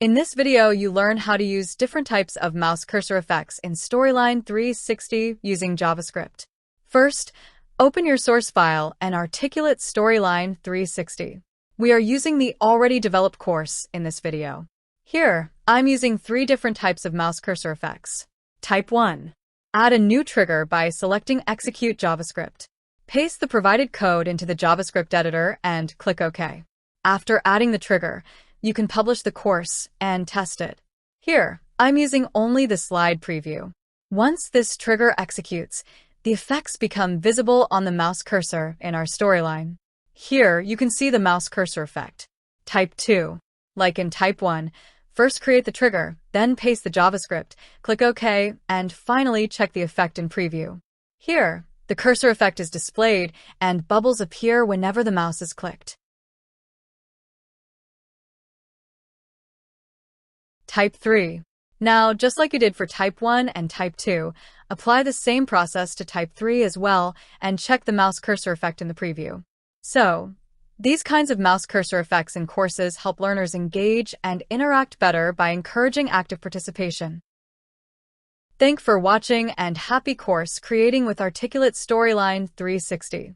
In this video, you learn how to use different types of mouse cursor effects in Storyline 360 using JavaScript. First, open your source file and articulate Storyline 360. We are using the already developed course in this video. Here, I'm using 3 different types of mouse cursor effects. Type 1. Add a new trigger by selecting Execute JavaScript. Paste the provided code into the JavaScript editor and click OK. After adding the trigger, you can publish the course and test it. Here, I'm using only the slide preview. Once this trigger executes, the effects become visible on the mouse cursor in our storyline. Here, you can see the mouse cursor effect. Type 2. Like in Type 1, first create the trigger, then paste the JavaScript, click OK, and finally check the effect in preview. Here, the cursor effect is displayed and bubbles appear whenever the mouse is clicked. Type 3. Now, just like you did for Type 1 and Type 2, apply the same process to Type 3 as well and check the mouse cursor effect in the preview. So, these kinds of mouse cursor effects in courses help learners engage and interact better by encouraging active participation. Thanks for watching and happy course creating with Articulate Storyline 360.